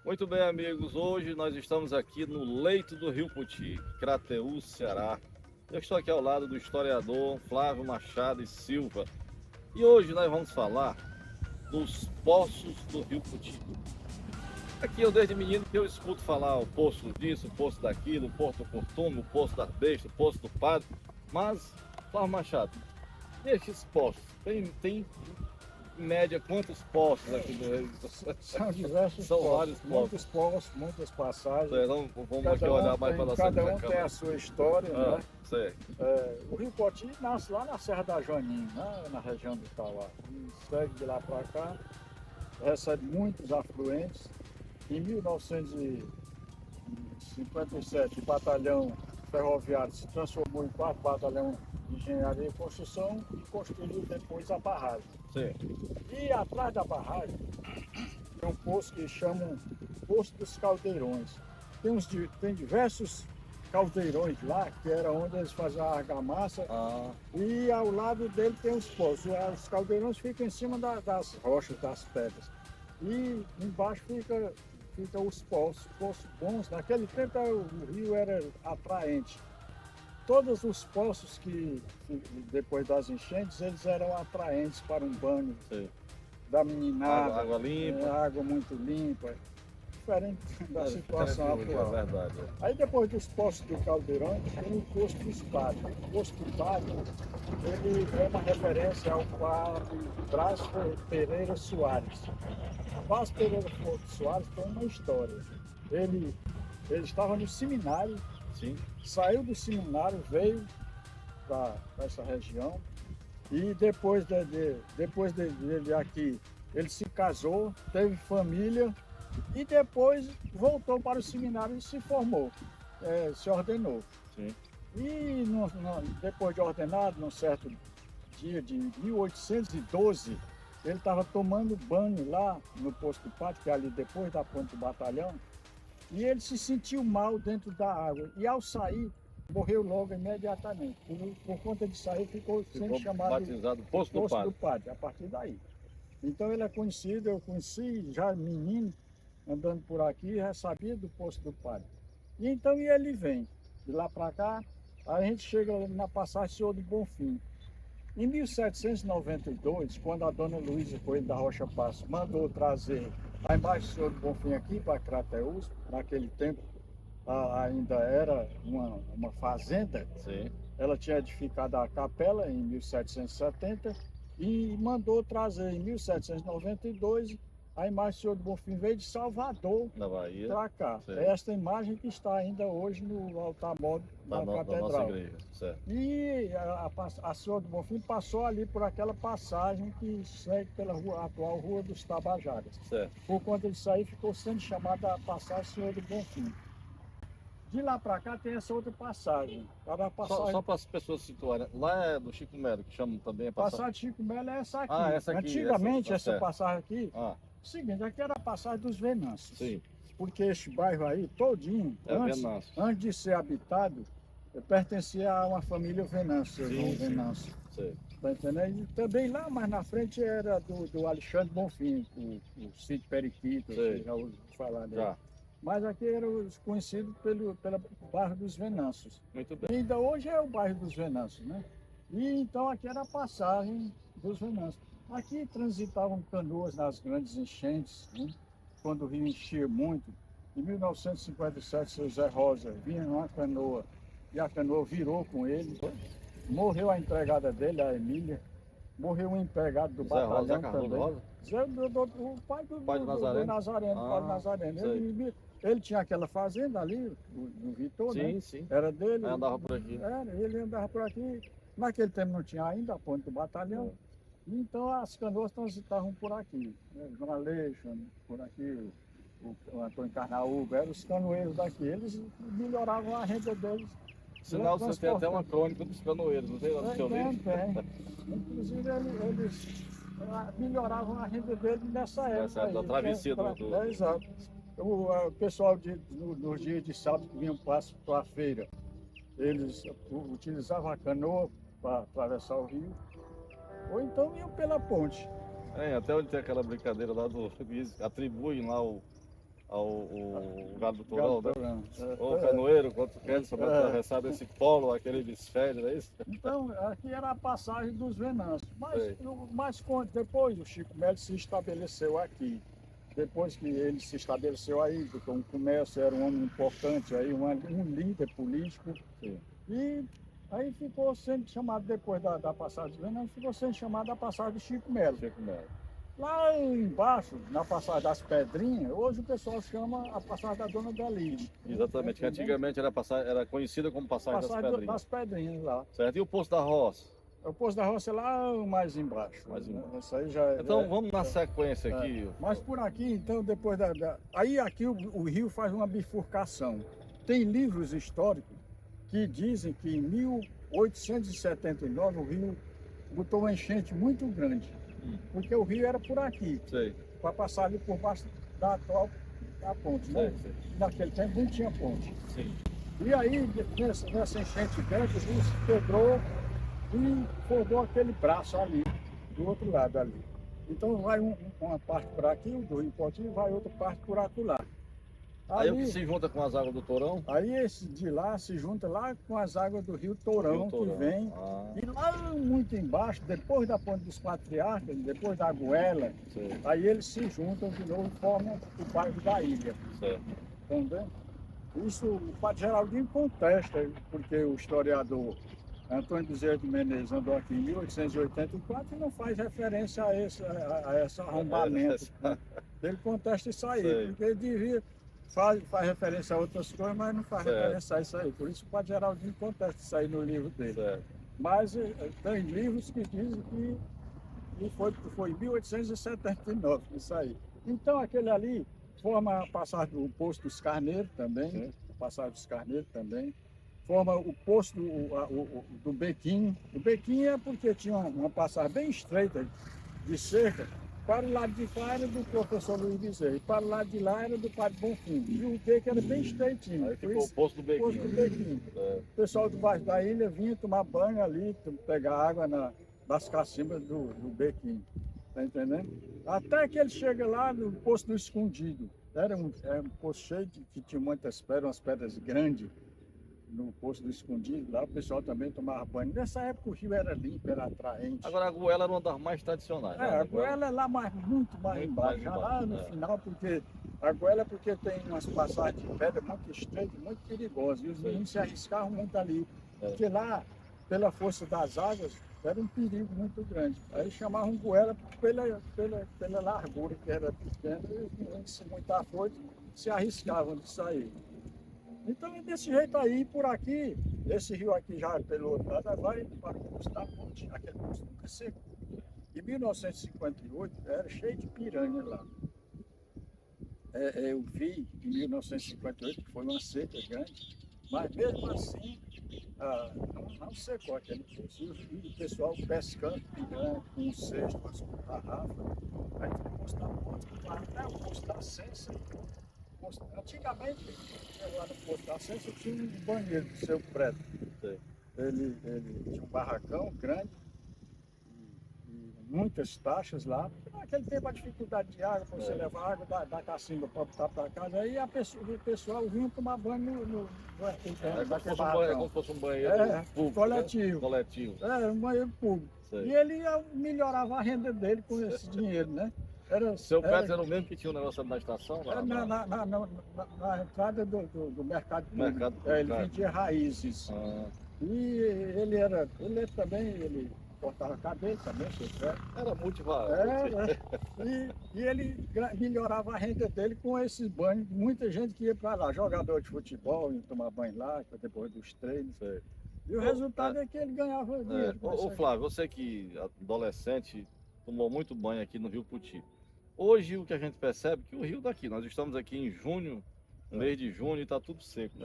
Muito bem, amigos. Hoje nós estamos aqui no leito do Rio Poti, Crateús, Ceará. Eu estou aqui ao lado do historiador Flávio Machado e Silva. E hoje nós vamos falar dos poços do Rio Poti. Aqui eu desde menino que eu escuto falar o poço disso, o poço daquilo, o poço do Curtume, o poço das bestas, o poço do padre. Mas, Flávio Machado, esses poços, tem em média quantos poços aqui no Rio? São diversos São poços, vários poços. muitos poços, muitas passagens. Vamos aqui olhar mais para nossa Cada um câmera. tem a sua história, né? Sei. O Rio Poti nasce lá na Serra da Joaninha, né? Na região do Itauá. E segue de lá para cá, recebe muitos afluentes. Em 1957, o batalhão ferroviário se transformou em 4º Batalhão de Engenharia e Construção e construiu depois a barragem. Sim. E atrás da barragem tem um poço que chamam Poço dos Caldeirões. Tem diversos caldeirões lá, que era onde eles faziam a argamassa, e ao lado dele tem os poços. Os caldeirões ficam em cima das rochas, das pedras. E embaixo fica os poços bons. Naquele tempo o rio era atraente. Todos os poços que depois das enchentes, eles eram atraentes para um banho. Sim. Da meninada, água limpa. Água muito limpa, diferente da situação atual. É verdade. Aí depois dos poços do Caldeirão, tem o Poço dos Padres. O Poço do Padre, ele é uma referência ao padre Brás Pereira Soares. Brás Pereira Soares tem uma história. Ele estava no seminário. Sim. Saiu do seminário, veio para essa região e depois dele aqui, ele se casou, teve família e depois voltou para o seminário e se formou, se ordenou. Sim. E depois de ordenado, num certo dia de 1812, ele estava tomando banho lá no Poço do Pátio, que é ali depois da ponte do batalhão, e ele se sentiu mal dentro da água. E ao sair, morreu logo imediatamente. Por conta de sair, ficou sendo chamado batizado Poço do Padre, a partir daí. Então ele é conhecido, eu conheci já menino, andando por aqui, já sabia do Poço do Padre. E então ele vem de lá para cá, aí a gente chega na passagem Senhor do Bonfim. Em 1792, quando a dona Luísa Coelho da Rocha Passo mandou trazer a imagem do Senhor do Bonfim aqui para Crateús, naquele tempo ainda era uma fazenda. Sim. Ela tinha edificado a capela em 1770 e mandou trazer em 1792 a imagem do Senhor do Bonfim, veio de Salvador, na Bahia, para cá. Sim. É esta imagem que está ainda hoje no altar-mor da catedral. Da nossa igreja. Certo. E a Senhora do Bonfim passou ali por aquela passagem que segue pela atual Rua dos Tabajaras. Certo. Por conta disso aí, ficou sendo chamada a passagem Senhor do Bonfim. De lá para cá tem essa outra passagem. Só para as pessoas situarem, lá é do Chico Melo, que chamam também a passagem Chico Melo é essa aqui. Essa aqui. Antigamente, essa passagem aqui, o seguinte, aqui era a passagem dos Venâncios. Sim. Porque este bairro aí, todinho, antes de ser habitado, pertencia a uma família Venâncio. Venâncio. Tá entendendo? E também lá mais na frente era do Alexandre Bonfim, o sítio Periquito, você já ouviu falar dele. Já. Mas aqui era conhecido pelo bairro dos Venâncios. Muito bem. E ainda hoje é o bairro dos Venâncios, né? E então aqui era a passagem dos Venâncios. Aqui transitavam canoas nas grandes enchentes, né? Quando o rio enchia muito. Em 1957, seu Zé Rosa vinha numa canoa e a canoa virou com ele. Morreu a empregada dele, a Emília. Morreu um empregado do batalhão também. O pai do Nazareno. Padre Nazareno. Ele tinha aquela fazenda ali, no Vitor, né? Sim. Era dele. Ele andava por aqui. Ele andava por aqui. Naquele tempo não tinha ainda a ponte do batalhão. Então as canoas transitavam por aqui. Dona Aleixo, por aqui, o Antônio Carnaúba, eram os canoeiros daqui. Eles melhoravam a renda deles. Sinal, você tem até uma crônica dos canoeiros, não tem lá no seu livro? Tem. Inclusive eles melhoravam a renda deles nessa época. Da travessia do... Exato. O pessoal nos dias de sábado que vinham para a feira, eles utilizavam a canoa para atravessar o rio, ou então iam pela ponte. Até onde tem aquela brincadeira lá eles atribuem lá o Galo do Torão, né? Torão. Ô, canoeiro, quando tu quer sobre atravessar desse polo, aquele hemisfério, não é isso? Então, aqui era a passagem dos Venâncios. Sei. Mas depois o Chico Melo se estabeleceu aqui. Depois que ele se estabeleceu aí, porque o comércio era um homem importante, aí, um líder político. Sim. E aí ficou sendo chamado, depois da passagem dos Venâncios, ficou sendo chamado a passagem do Chico Melo. Chico Melo. Lá embaixo, na passagem das Pedrinhas, hoje o pessoal chama a passagem da Dona Deline. Exatamente, que antigamente era conhecida como Passagem das Passagem Pedrinhas. das Pedrinhas lá. Certo? E o Poço da Roça? O Poço da Roça é lá mais embaixo. Mais embaixo. Isso aí já Então vamos na sequência é. aqui. Mas por aqui, então, depois Aí aqui o rio faz uma bifurcação. Tem livros históricos que dizem que em 1879 o rio botou uma enchente muito grande. Porque o rio era por aqui, Sei. para passar ali por baixo da atual da ponte, né? Sei. Naquele tempo não tinha ponte. Sim. E aí, nessa enchente grande, o rio se quebrou e formou aquele braço ali, do outro lado ali. Então vai uma parte por aqui, do Rio Poti, e vai outra parte por acolá. Aí o que se junta com as águas do Torão? Aí esse de lá se junta lá com as águas do Rio Torão, Rio Torão. que vem. E lá muito embaixo, depois da Ponte dos Patriarcas, depois da Goela, Sei. aí eles se juntam de novo e formam o bairro da Ilha. Certo. Entendeu? Isso o Padre Geraldinho contesta, porque o historiador Antônio Bezerra de Menezes andou aqui em 1884 e não faz referência a esse arrombamento. Né? Ele contesta isso aí, Sei. porque ele devia faz referência a outras coisas, mas não faz Certo. referência a isso aí. Por isso o Padre Geraldinho contesta isso aí no livro dele. Certo. Mas tem livros que dizem que foi em 1879 isso aí. Então aquele ali forma a passagem do Poço dos Carneiros também, Sim. passagem dos Carneiros também. Forma o poço do Bequim. O Bequim é porque tinha uma passagem bem estreita de cerca. Para o lado de cá era do professor Luiz Bezerra, e para o lado de lá era do Padre Bonfim. E o beco era bem estreitinho. Aí ficou o Poço do Poço do Bequim. Bequim. O pessoal do baixo da ilha vinha tomar banho ali, pegar água das cacimbas do Bequim. Tá entendendo? Até que ele chega lá no Poço do Escondido. Era um poço cheio que tinha muitas pedras, umas pedras grandes. No Poço do Escondido, lá o pessoal também tomava banho. Nessa época o rio era limpo, era atraente. Agora a Goela era uma das mais tradicionais. Né? A Goela é lá muito mais embaixo, já lá no final, porque a Goela tem umas passagens de pedra muito estreitas, muito perigosas, e os meninos se arriscavam muito ali, porque lá, pela força das águas, era um perigo muito grande. Aí chamavam Goela pela largura, que era pequena, e os meninos, se muito afoito, se arriscavam de sair. Então é desse jeito aí, por aqui, esse rio aqui já pelo outro lado, vai para o Poço da Ponte, aquele poço nunca secou. Em 1958 era cheio de piranha lá. Eu vi em 1958 que foi uma seca grande, mas mesmo assim não secou aquele poço. E o pessoal pescando piranha com um cesto, com as garrafas. Aí tem o Poço da Ponte, até o Poço da Sensa. Antigamente, lá no Poço da Sensa tinha um banheiro do seu prédio. Ele tinha um barracão grande e muitas taxas lá. Naquele tempo a dificuldade de água, para você levar água da cacimba para botar para casa, aí o pessoal vinha tomar banho naquele barracão. É como se fosse um banheiro público, coletivo. Né? Coletivo. Um banheiro público. Sei. E ele melhorava a renda dele com esse dinheiro, né? Seu Petro era o mesmo que tinha um negócio ali na estação? Na entrada do mercado público. Ele vendia raízes. E ele também cortava cabelo também, seu Petro. Era multivalente. E ele melhorava a renda dele com esses banhos. Muita gente que ia para lá, jogador de futebol, ia tomar banho lá, depois dos treinos. Sei. E o resultado é que ele ganhava dinheiro. Ô Flávio, você que adolescente tomou muito banho aqui no Rio Puti. Hoje o que a gente percebe é que o rio está aqui. Nós estamos aqui em junho, mês de junho, e está tudo seco.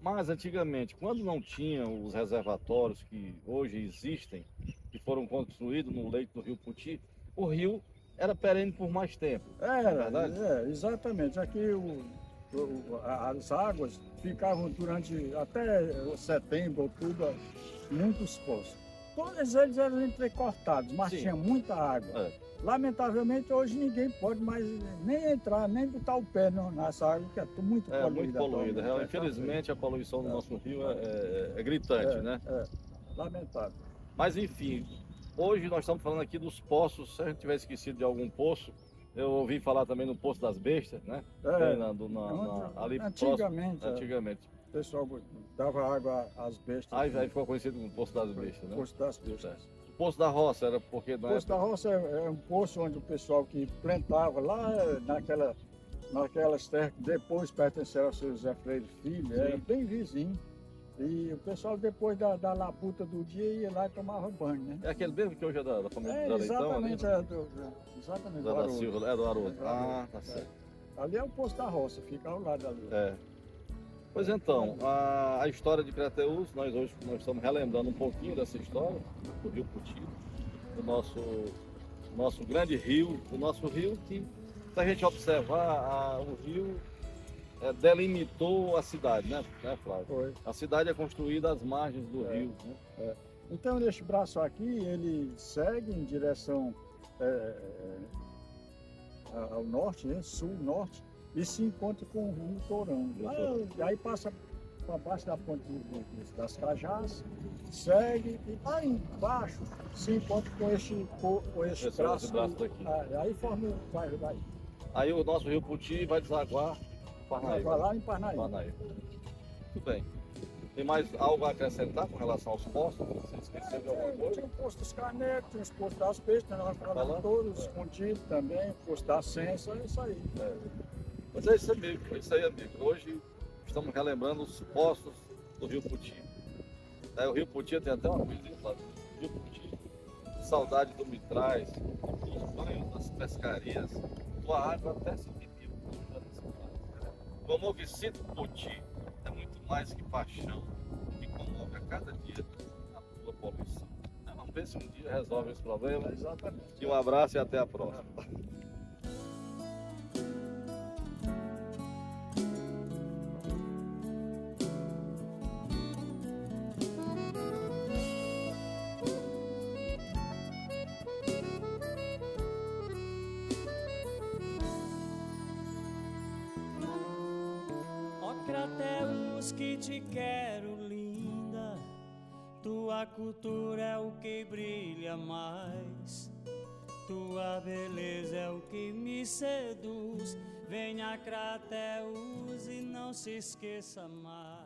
Mas antigamente, quando não tinha os reservatórios que hoje existem, que foram construídos no leito do Rio Puti, o rio era perene por mais tempo. Exatamente. Aqui as águas ficavam durante até setembro, outubro, muitos poços. Todos eles eram entrecortados, mas tinha muita água. Lamentavelmente, hoje ninguém pode mais nem entrar, nem botar o pé nessa água, que é muito poluída. Muito poluída. atualmente. Infelizmente, a poluição do nosso rio é gritante, né? Lamentável. Mas enfim, hoje nós estamos falando aqui dos poços. Se a gente tiver esquecido de algum poço, eu ouvi falar também no Poço das Bestas, né? Tem ali antigamente, próximo, antigamente. O pessoal dava água às bestas. Aí ficou conhecido como Poço das Bestas, né? Poço das Bestas. O Poço da Roça era porque... O Poço da Roça é um poço onde o pessoal que plantava lá naquelas terras que depois pertenceram ao seu José Freire Filho, era bem vizinho. E o pessoal depois da labuta do dia ia lá e tomava banho, né? É aquele mesmo que hoje é da família da Leitão? Exatamente, Ali, exatamente. da Silva, é do Haroldo. Ah, tá certo. Ali é o Poço da Roça, fica ao lado ali. Pois então, a história de Crateús, nós estamos relembrando um pouquinho dessa história do Rio Puti, do nosso grande rio, do nosso rio que, se a gente observar, o rio delimitou a cidade, né Flávio? Foi. A cidade é construída às margens do rio. Né? Então, neste braço aqui, ele segue em direção ao norte, né? Sul-norte, e se encontra com o Rio Torão. E aí passa para baixo da ponte das Cajás, segue e lá embaixo se encontra com esse braço daqui. Aí forma o bairro daí. Aí o nosso Rio Puti vai desaguar em Parnaíba. Vai lá em Parnaíba. Muito bem. Tem mais algo a acrescentar com relação aos postos? Você esqueceu de alguma coisa? Tinha o posto dos Canetos, tinha os postos das Bestas, nós falamos todos, escondidos também, o posto da Sensa, é isso aí. Mas é isso aí, amigo. Hoje estamos relembrando os postos do Rio Puti. O Rio Puti tem até uma coisinha, Flávio. Rio Puti, saudade do me traz, dos banhos, das pescarias, tua água até se pediu. O amor Vicente Puti é muito mais que paixão, que comove a cada dia a tua poluição. Vamos ver se um dia resolve esse problema. Exatamente. E um abraço e até a próxima. Crateús, que te quero linda, tua cultura é o que brilha mais, tua beleza é o que me seduz. Venha Crateús e não se esqueça mais.